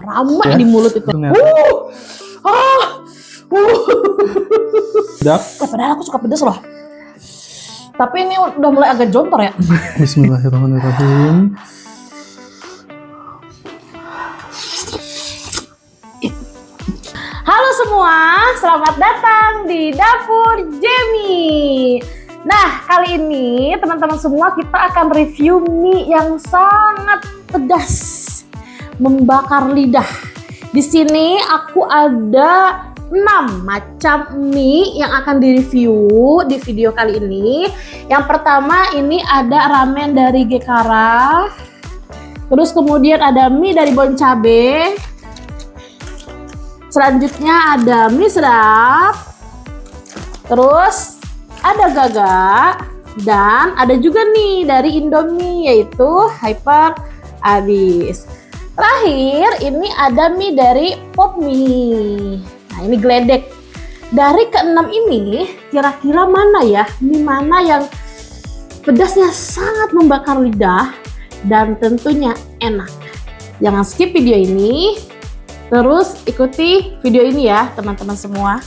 Ramai Ya, di mulut itu. Sedap. Padahal aku suka pedas loh. Tapi ini udah mulai agak jontor ya. Bismillahirrahmanirrahim. Halo semua, selamat datang di Dapur Jamie. Nah, kali ini teman-teman semua kita akan review mie yang sangat pedas, membakar lidah. Di sini aku ada 6 macam mie yang akan direview di video kali ini. Yang pertama ini ada ramen dari Gekara. Terus kemudian ada mie dari Bon Cabe. Selanjutnya ada mie sedap. Terus ada Gaga. Dan ada juga nih dari Indomie yaitu Hyper Abis. Terakhir ini ada mie dari Pop Mie. Nah ini geledek. Dari keenam ini kira-kira mana ya mie mana yang pedasnya sangat membakar lidah dan tentunya enak. Jangan skip video ini. Terus ikuti video ini ya teman-teman semua.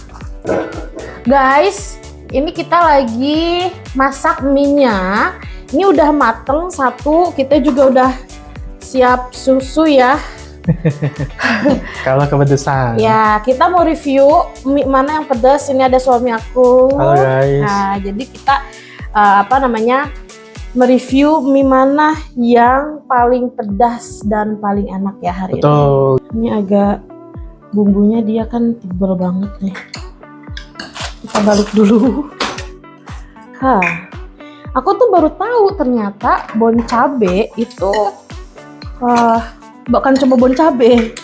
Guys, ini kita lagi masak mie-nya. Ini udah mateng satu, kita juga udah siap susu ya. Kalau kepedesan. Ya, kita mau review mie mana yang pedas. Ini ada suami aku. Halo guys. Nah, jadi kita mereview mie mana yang paling pedas dan paling enak ya hari ini. Betul. Ini agak bumbunya dia kan tebal banget nih. Kita balik dulu. Aku tuh baru tahu ternyata Bon Cabe itu bukan cuma Bon Cabe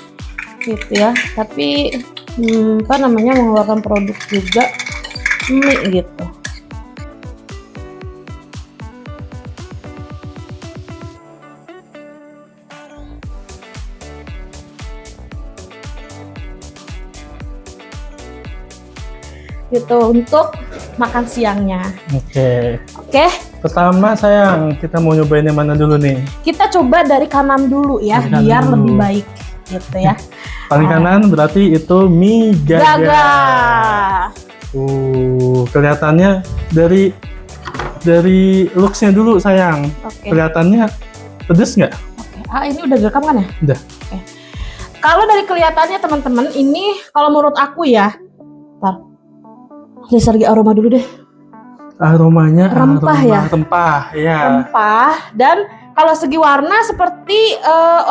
gitu ya, tapi mengeluarkan produk juga mie gitu. Gitu untuk makan siangnya. Oke. Pertama sayang, kita mau nyobain yang mana dulu nih? kita coba dari kanan dulu ya, Dari kanan biar dulu. lebih baik gitu ya. Paling kanan berarti itu mie Gaga. Gaga. Kelihatannya dari looks-nya dulu sayang. Oke. Kelihatannya pedes nggak? Oke. Ini udah direkam kan ya? Udah. Oke. Kalau dari kelihatannya teman-teman, ini kalau menurut aku ya, lagi aroma dulu deh. Aromanya Rempah ya? Rempah, ya. Rempah dan kalau segi warna seperti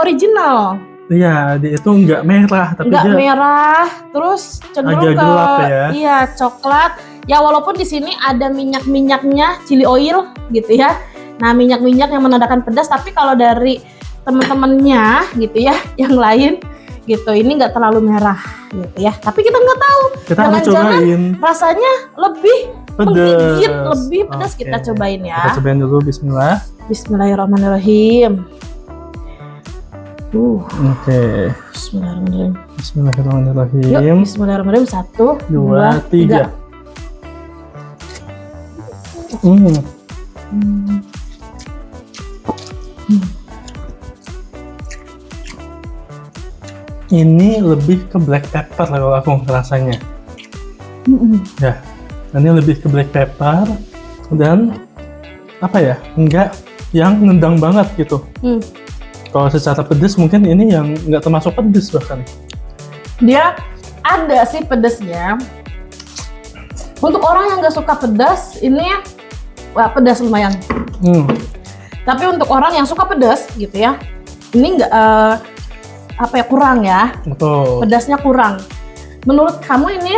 original. Iya, dia itu nggak merah, tapi Nggak dia merah, terus cenderung agak ke gelap ya. Iya, coklat. Ya walaupun di sini ada minyak-minyaknya, chili oil gitu ya. Nah, minyak-minyak yang menandakan pedas, tapi kalau dari teman-temannya gitu ya, yang lain gitu, ini nggak terlalu merah gitu ya. Tapi kita nggak tahu. Kita harus Jangan-jangan cobain. rasanya lebih menggigit, lebih pedas. Oke. Kita cobain ya. Kita cobain dulu, bismillah. Bismillahirrahmanirrahim. Oke. Bismillahirrahmanirrahim. Bismillahirrahmanirrahim. Yuk, bismillahirrahmanirrahim. 1, 2, 2, 3. 3. Ini lebih ke black pepper kalau aku rasanya. Ya, ini lebih ke black pepper dan apa ya? Enggak yang nendang banget gitu. Kalau secara pedas mungkin ini yang nggak termasuk pedas bahkan. Dia ada sih pedasnya. Untuk orang yang nggak suka pedas, ini wah, pedas lumayan. Tapi untuk orang yang suka pedas gitu ya, ini nggak kurang ya. Betul. Pedasnya kurang. Menurut kamu ini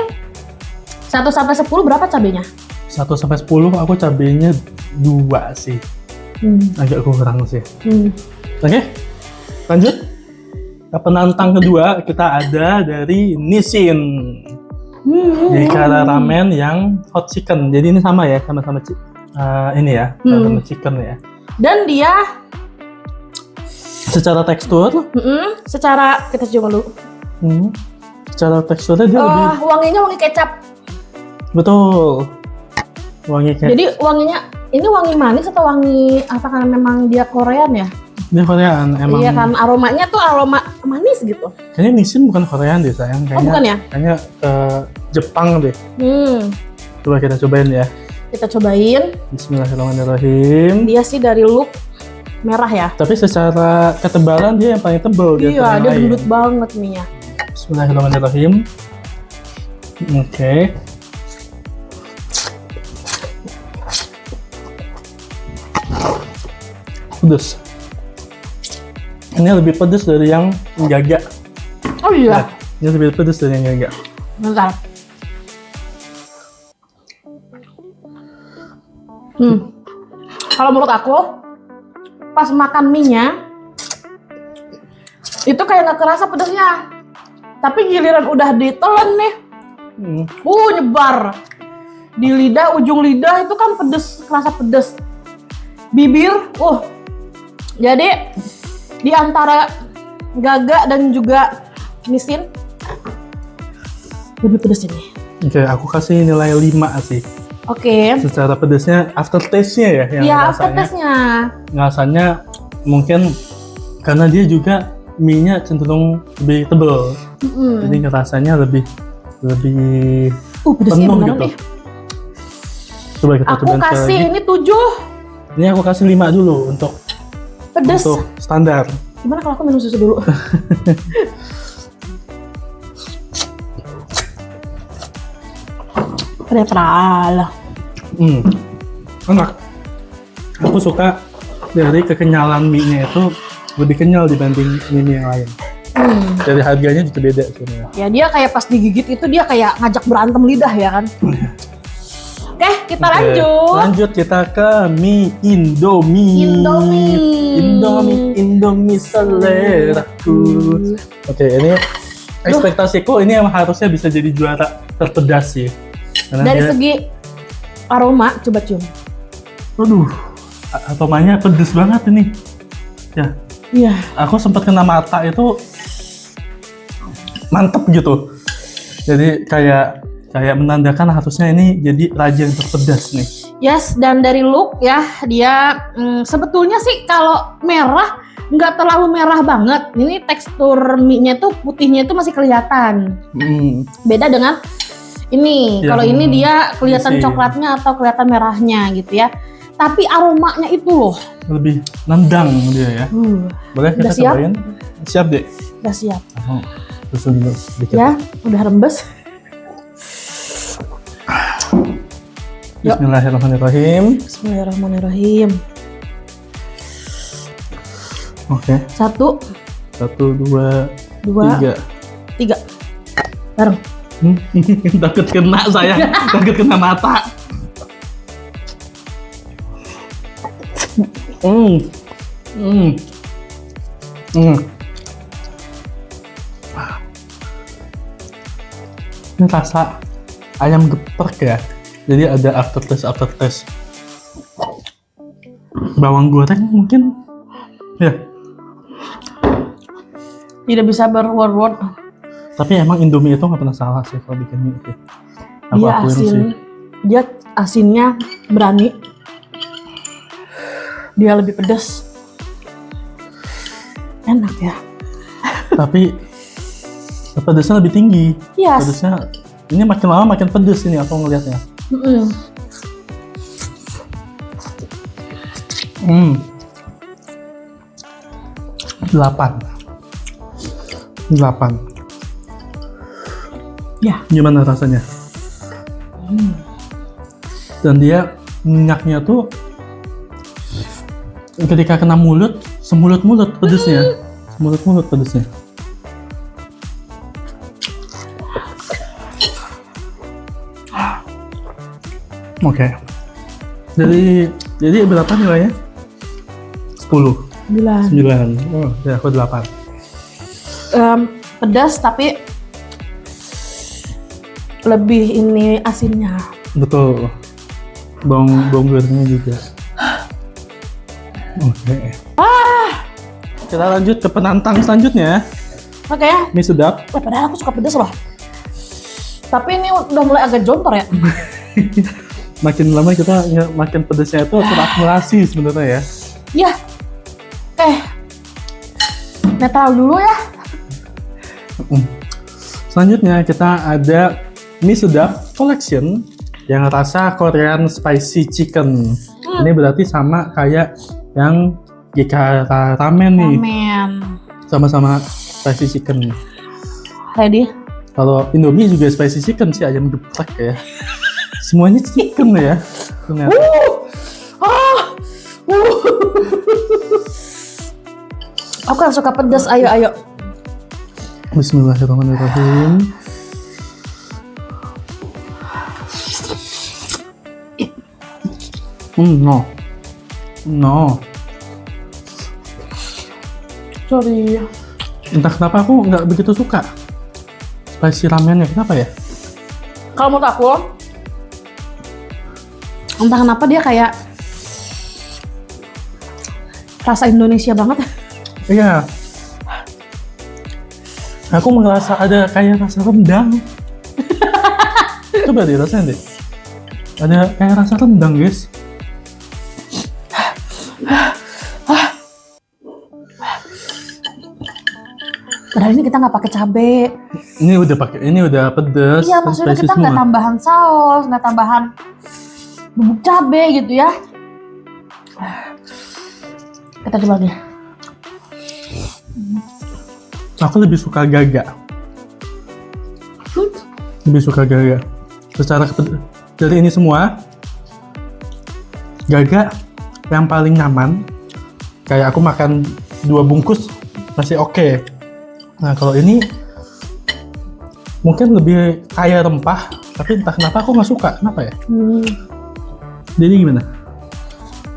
1 sampai 10 berapa cabenya? 1 sampai 10 aku cabenya 2 sih. Agak kurang sih. Oke, lanjut. Penantang kedua kita ada dari Nissin. Gekara ramen yang hot chicken. Jadi ini sama ya, sama-sama ini ya, sama chicken ya. Dan dia Secara tekstur, secara kita coba dulu. secara teksturnya dia lebih Wanginya wangi kecap. betul. Wangi kecap. Jadi wanginya ini wangi manis atau wangi apa karena memang dia Korean ya? Ini Koreaan emang. Iya kan, aromanya tuh aroma manis gitu. Kayaknya Nissin bukan Koreaan deh sayang. Kayaknya, bukan ya? Kayaknya ke Jepang deh. Coba kita cobain ya. Kita cobain. Bismillahirrahmanirrahim. Dia sih dari look merah ya. Tapi secara ketebalan dia yang paling tebal. Iya, dia gendut banget mie-nya. Bismillahirrahmanirrahim. Oke. Pedas. Ini lebih pedas dari yang Gaga. Oh iya. Nah, ini lebih pedas dari yang Gaga. Bentar. Kalau menurut aku, pas makan mie-nya, itu kayak nggak kerasa pedasnya. Tapi giliran udah ditelan nih, nyebar. Di lidah, ujung lidah itu kan pedes, kerasa pedes. Bibir, jadi di antara Gaga dan juga Nissin, lebih pedes ini. Oke, aku kasih nilai 5 sih. Oke. Secara pedasnya, aftertaste-nya ya yang Iya, rasanya. aftertaste-nya. Rasanya mungkin karena dia juga mie-nya cenderung lebih tebal. Jadi rasanya lebih pedesnya penuh beneran gitu. nih. Coba kita Aku cobain kasih lagi. ini 7. Ini aku kasih 5 dulu untuk Pedes. standar. Gimana kalau aku minum susu dulu? Ternyata Enak. Aku suka dari kekenyalan mie-nya itu lebih kenyal dibanding mie yang lain. Dari harganya juga beda sebenarnya. ya dia kayak pas digigit itu dia kayak ngajak berantem lidah ya kan. Oke, kita lanjut. Lanjut kita ke mie Indomie. Indomie seleraku. Oke, ini ekspektasiku ini yang harusnya bisa jadi juara terpedas sih. Karena Dari dia, segi aroma, coba cium. aduh, aromanya pedes banget ini. Ya, Iya. aku sempat kena mata itu mantep gitu. Jadi kayak menandakan harusnya ini jadi raja yang terpedas nih. Yes, dan dari look ya, dia sebetulnya sih kalau merah nggak terlalu merah banget. Ini tekstur mie-nya tuh putihnya itu masih kelihatan. Beda dengan ini. Yang Kalau ini dia kelihatan isi. coklatnya atau kelihatan merahnya gitu ya. Tapi aromanya itu loh. Lebih nendang dia ya. Boleh kita Udah siap? cobain? Siap deh. Udah siap. Oh, susu dulu sedikit. Ya, udah rembes. Yuk. Bismillahirrahmanirrahim. Bismillahirrahmanirrahim. Oke. 1, 1, 2, 2, 3. Bareng. Takut kena saya, takut kena mata. Ini rasa ayam geprek ya. Jadi ada aftertaste. Bawang goreng mungkin. Ya. Tidak bisa berword-word. Tapi emang Indomie itu nggak pernah salah sih kalau bikin mie itu. Aku Dia akuin asin. sih. Dia asinnya berani. Dia lebih pedas. Enak ya. Tapi pedasnya lebih tinggi. Yes. Pedasnya ini makin lama makin pedas ini aku ngelihatnya. 8. Ya. Gimana rasanya? Dan dia minyaknya tuh ketika kena mulut, semulut-mulut pedesnya. Semulut-mulut pedesnya. Oke. Jadi berapa nilainya? 10. 9. Oh, ya aku 8. Pedas tapi lebih ini asinnya. Betul. Bawang gorengnya juga. Oke. Kita lanjut ke penantang selanjutnya. Oke ya. Mie sedap. Padahal aku suka pedas loh. Tapi ini udah mulai agak jontor ya. Makin lama kita makin pedasnya itu terakumulasi sebenarnya ya. Ya. Netral dulu ya. Selanjutnya kita ada mie sedap collection yang rasa Korean spicy chicken. Ini berarti sama kayak yang Gika ramen nih. Ramen. Sama-sama spicy chicken. Ready? Kalau Indomie juga spicy chicken sih, ayam geprek ya. Semuanya chicken ya. Ternyata. Aku yang suka pedas, ayo. Bismillahirrahmanirrahim. No. Sorry. Entah kenapa aku nggak begitu suka spicy ramennya. Kenapa ya? Kalau menurut aku, entah kenapa dia kayak rasa Indonesia banget. Iya. Aku merasa ada kayak rasa rendang. Coba deh rasain deh. Ada kayak rasa rendang, guys. Padahal ini kita nggak pakai cabe. Ini udah pedes. Iya, maksudnya kita nggak tambahan saus, nggak tambahan bubuk cabe gitu ya. Kita coba lagi. Aku lebih suka gaga. Secara dari ini semua, gaga yang paling nyaman. Kayak aku makan 2 bungkus masih oke. Nah, kalau ini mungkin lebih kaya rempah, tapi entah kenapa aku nggak suka. Kenapa ya? Jadi gimana?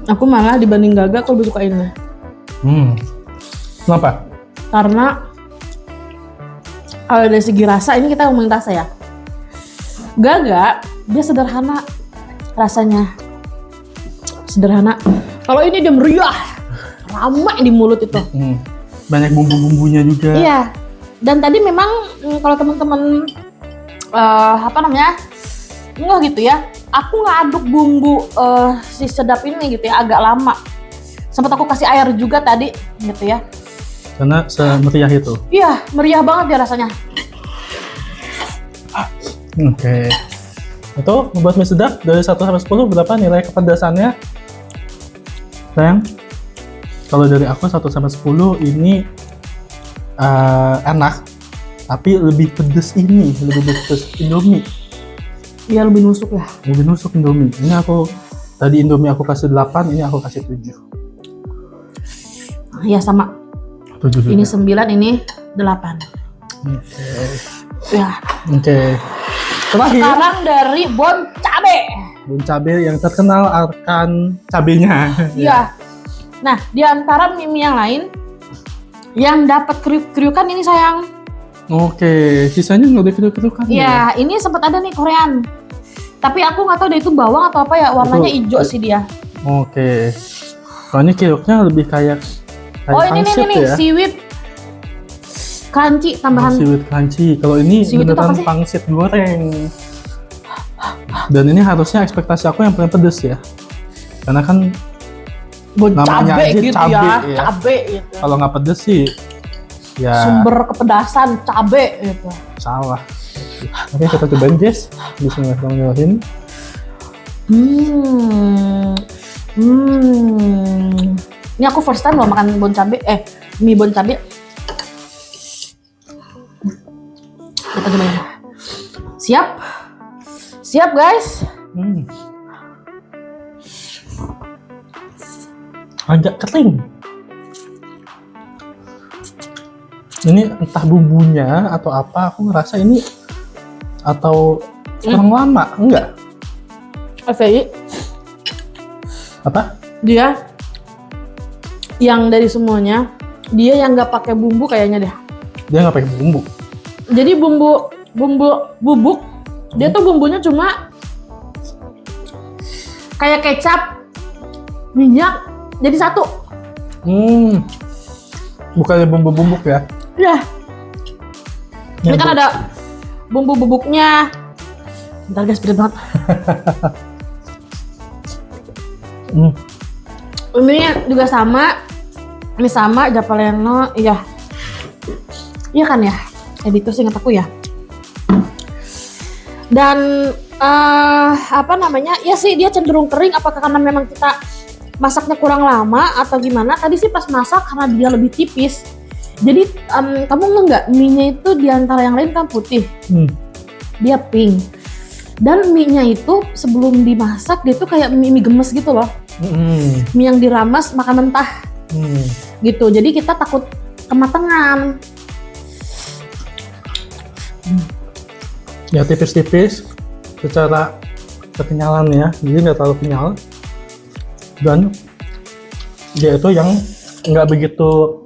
Aku malah dibanding gaga aku lebih suka ini. Kenapa? Karena kalau dari segi rasa, ini kita ngomongin rasa ya. Gaga dia sederhana rasanya. Sederhana. Kalau ini dia meriah, ramai di mulut itu. Banyak bumbu-bumbunya juga. Iya. Dan tadi memang kalau teman-teman nggak gitu ya. Aku ngaduk bumbu si sedap ini gitu ya agak lama. Sempat aku kasih air juga tadi gitu ya. Karena semeriah itu. Iya, meriah banget ya rasanya. Oke. Itu membuat mie sedap dari 1 sampai 10 berapa nilai kepedasannya? Sayang? Kalau dari aku 1 sampai 10 ini enak, tapi lebih pedes lebih pedes Indomie. Iya, lebih nusuk ya. Lebih nusuk Indomie. Ini tadi Indomie aku kasih 8, ini aku kasih 7. Iya sama. 7 juga. Ini 9, ini 8. Oke. Ya. Oke. Terakhir, Sekarang dari Bon Cabe. Bon Cabe yang terkenal akan cabenya. Iya. Nah, di antara mie yang lain yang dapat kriuk-kriukan ini sayang. Oke, sisanya nggak ada kriuk-kriukan. Iya, ini sempat ada nih Korean. Tapi aku nggak tahu deh itu bawang atau apa ya, warnanya hijau sih dia. Oke. Soalnya kriuknya lebih kayak Oh ini pangsit nih, ya? seaweed crunchy tambahan. Seaweed crunchy. Kalau ini Seaweed itu apa beneran sih? pangsit goreng. Dan ini harusnya ekspektasi aku yang paling pedes ya. Karena kan Bon namanya cabe aja gitu cabe ya, ya. cabe gitu. Kalau nggak pedes sih, ya Sumber kepedasan cabe gitu. salah. Oke, kita cobain guys. Bismillahirrahmanirrahim. Ini aku first time loh makan bon cabe, mie bon cabe. Kita cobain. Siap? Siap guys? Agak kering. Ini entah bumbunya atau apa, aku ngerasa ini atau kurang lama, enggak? FYI, Apa? dia yang dari semuanya, dia yang nggak pakai bumbu kayaknya deh. Dia nggak pakai bumbu. Jadi bumbu bubuk, dia tuh bumbunya cuma kayak kecap, minyak, jadi satu. Bukannya bumbu bubuk ya? Ya. Ini kan ada bumbu bubuknya. Bentar guys, pedes banget. Ini juga sama. Ini sama, Japaleno. Iya. Iya kan ya? Editor ingat aku ya. Dan apa namanya? Ya sih dia cenderung kering. Apakah karena memang kita masaknya kurang lama atau gimana? Tadi sih pas masak karena dia lebih tipis. Jadi kamu nggak mie-nya itu diantara yang lain kan putih, dia pink. Dan mie-nya itu sebelum dimasak dia tuh kayak mie gemes gitu loh. Mie yang diramas makan mentah. Gitu. Jadi kita takut kematangan. Ya tipis-tipis secara kekenyalannya, jadi nggak terlalu kenyal. Dan dia itu yang nggak begitu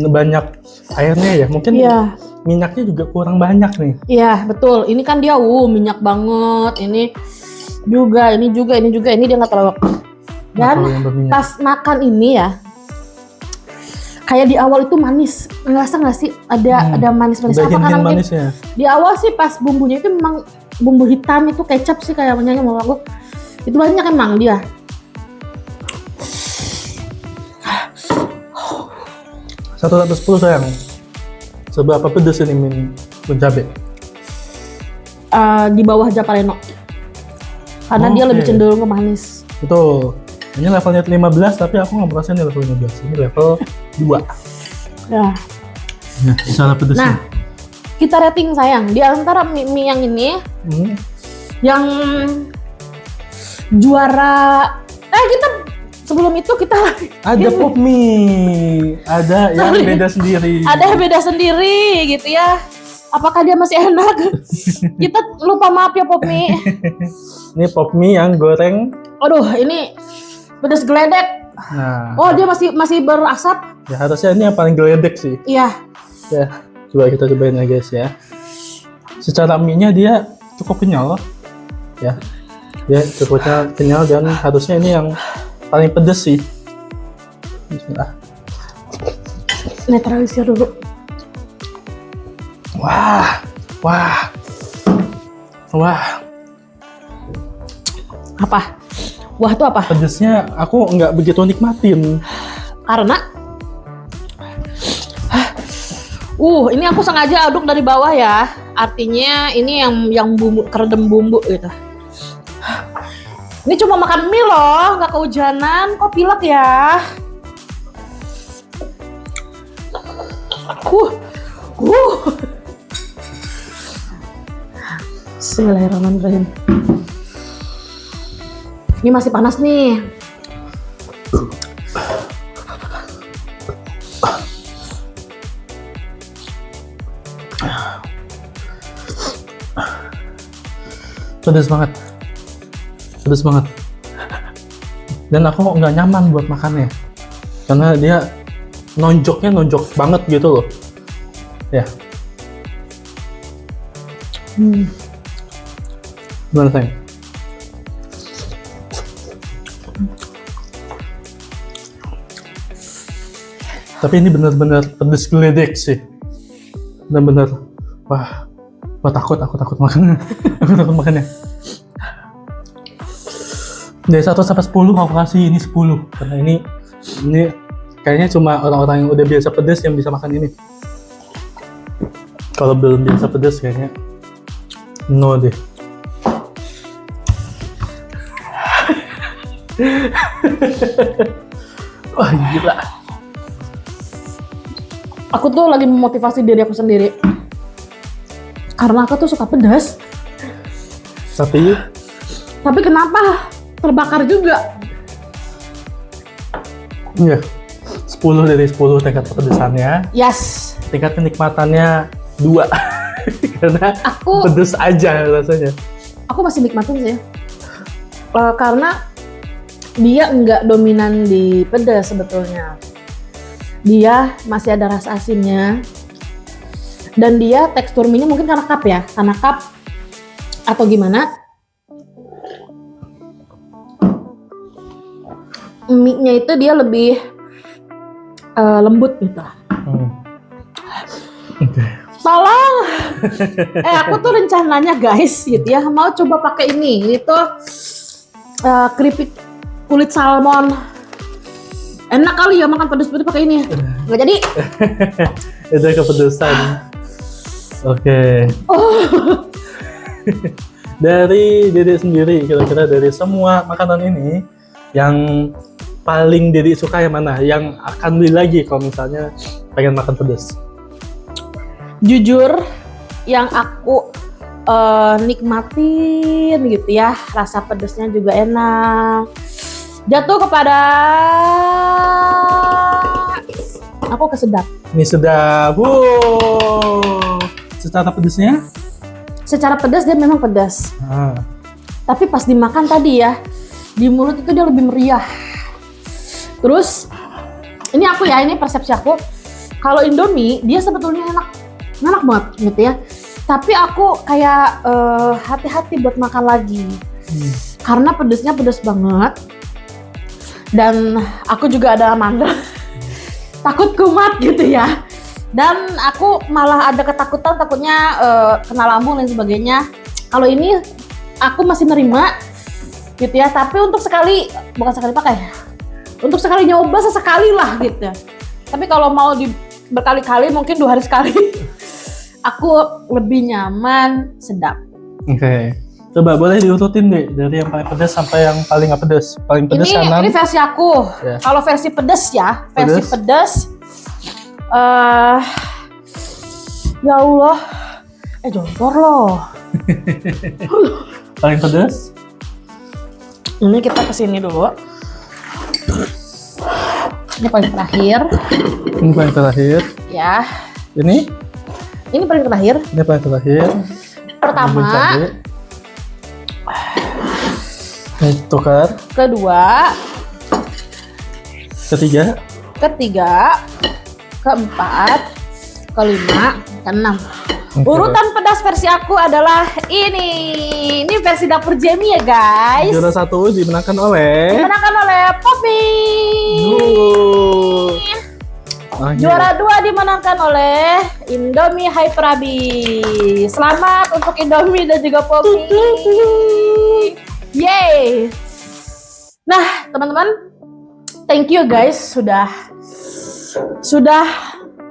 banyak airnya ya, mungkin minyaknya juga kurang banyak nih. Iya betul, ini kan dia minyak banget, ini juga, ini dia nggak terlalu. Dan pas makan ini ya, kayak di awal itu manis, ngerasa nggak sih ada manis-manis apa karena mungkin di awal sih pas bumbunya itu memang bumbu hitam itu kecap sih kayaknya mau aku itu banyak emang dia. Satu ratus 10 sayang. Seberapa pedas ini mie cabai? Di bawah Japareno. Karena dia lebih cenderung ke manis. Betul. Ini levelnya 15 tapi aku nggak merasa ini level 15. Ini level 2. Ya. Nah, secara pedasnya. Nah, kita rating sayang. Di antara mie yang ini, yang juara. Kita sebelum itu kita ada pop mie, ada yang beda sendiri. Ada yang beda sendiri gitu ya. Apakah dia masih enak? Kita lupa, maaf ya pop mie. Ini pop mie yang goreng. Aduh, ini pedas geledek. Nah. Oh, dia masih berasap. Ya harusnya ini yang paling geledek sih. Iya. Ya, coba kita cobain ya guys ya. Secara mie-nya dia cukup kenyal. Ya. Dia cukupnya kenyal dan harusnya ini yang paling pedas sih. Bismillah. Netralisir dulu. Wah. Apa? Wah itu apa? Pedasnya aku nggak begitu nikmatin. Karena ini aku sengaja aduk dari bawah ya. Artinya ini yang bumbu, keredam bumbu gitu. Ini cuma makan mie loh, nggak kehujanan. Kok pilek ya? Bismillahirrahmanirrahim. Ini masih panas nih. Pedas banget. Dan aku nggak nyaman buat makannya. Karena dia nonjok banget gitu loh. Ya. Gimana sayang? Tapi ini benar-benar pedas geledek sih. Benar-benar. Wah, takut makannya. Aku takut makannya. Dari 1 sampai 10 aku kasih ini 10 karena ini kayaknya cuma orang-orang yang udah biasa pedas yang bisa makan ini. Kalau belum biasa pedas kayaknya no deh. Wah gila. Aku tuh lagi memotivasi diri aku sendiri. Karena aku tuh suka pedas. Tapi kenapa terbakar juga? Iya. 10 dari 10 tingkat kepedesannya. Yes. Tingkat kenikmatannya 2. Karena aku pedes aja rasanya. Aku masih nikmatin sih. Karena dia nggak dominan di pedas sebetulnya. Dia masih ada rasa asinnya. Dan dia tekstur mie-nya mungkin karena cup ya. Karena cup atau gimana. Mie-nya itu dia lebih lembut gitu. Tolong. Aku tuh rencananya guys gitu ya mau coba pakai ini tuh keripik kulit salmon. Enak kali ya makan pedas-pedas pakai ini. Nggak jadi. Itu kepedesan. Oke. Dari Dede sendiri, kira-kira dari semua makanan ini, yang paling Dede suka yang mana? Yang akan beli lagi kalau misalnya pengen makan pedas? Jujur, yang aku nikmatin gitu ya, rasa pedasnya juga enak. Jatuh kepada aku kesedap. Ini sedap. Wow. Secara pedasnya? Secara pedas dia memang pedas. Ah. Tapi pas dimakan tadi ya, di mulut itu dia lebih meriah. Terus ini persepsi aku. Kalau Indomie dia sebetulnya enak banget gitu ya. Tapi aku kayak hati-hati buat makan lagi. Karena pedasnya pedas banget. Dan aku juga ada mandel. Takut kumat gitu ya. Dan aku malah ada ketakutan takutnya kena lambung dan sebagainya. Kalau ini aku masih nerima gitu ya. Tapi untuk bukan sekali pakai. Untuk sekali nyoba sesekali lah gitu. Tapi kalau mau berkali-kali mungkin 2 hari sekali. Aku lebih nyaman sedap. Oke. Coba boleh diurutin deh dari yang paling pedas sampai yang paling nggak pedas. Paling pedas kanan. Ini versi aku. Ya. Kalau versi pedas ya, versi pedas. Ya Allah. Jontor loh. Paling pedas? Ini kita kesini dulu. Ini paling terakhir. Ini paling terakhir. Ya. Ini paling terakhir. Ini paling terakhir. Pertama. Ini tukar. Kedua. Ketiga. Keempat. Kelima. Keenam. Okay. Urutan pedas versi aku adalah ini. Ini versi dapur Jamie ya guys. Juara 1 dimenangkan oleh Poppy. Juara 2 dimenangkan oleh Indomie Hyper Abi. Selamat untuk Indomie dan juga Poppy. Yeay. Nah, teman-teman, thank you guys sudah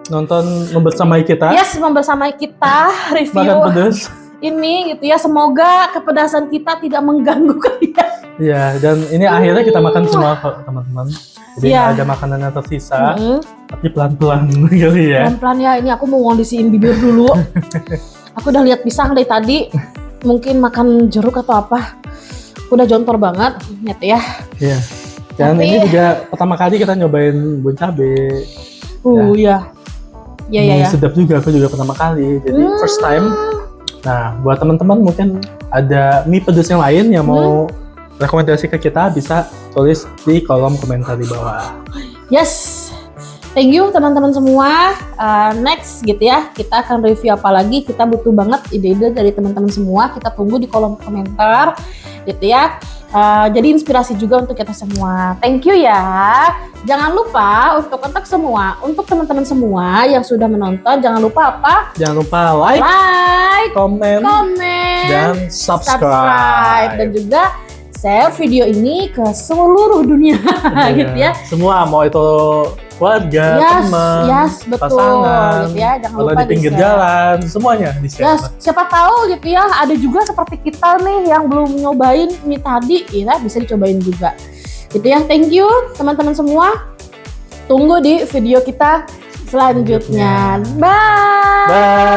nonton membersamai kita. Yes, membersamai kita review makan pedas ini gitu ya. Semoga kepedasan kita tidak mengganggu kalian. Iya, dan ini akhirnya kita makan semua kok teman-teman. Jadi nggak ada makanan yang tersisa, tapi pelan-pelan kali ya. Pelan-pelan ya, ini aku mau ngondisiin bibir dulu. Aku udah lihat pisang dari tadi, mungkin makan jeruk atau apa. Udah jontor banget, gitu ya. Iya. Dan ini juga pertama kali kita nyobain bun cabe. Iya. Iya. Sedap juga, aku juga pertama kali. Jadi first time. Nah, buat teman-teman mungkin ada mie pedas yang lain yang mau rekomendasi ke kita, bisa tulis di kolom komentar di bawah. Yes, thank you teman-teman semua. Next gitu ya, kita akan review apa lagi. Kita butuh banget ide-ide dari teman-teman semua. Kita tunggu di kolom komentar gitu ya. Jadi inspirasi juga untuk kita semua. Thank you ya. Jangan lupa untuk kontak semua, untuk teman-teman semua yang sudah menonton, jangan lupa apa? Jangan lupa like, komen, dan subscribe. Dan juga share video ini ke seluruh dunia gitu ya. Semua, mau itu keluarga, teman, pasangan, gitu ya. Jangan kalau lupa di pinggir jalan, semuanya di-share. Siapa tahu gitu ya, ada juga seperti kita nih yang belum nyobain mie tadi, ya bisa dicobain juga. Gitu ya. Thank you teman-teman semua. Tunggu di video kita selanjutnya. Bye.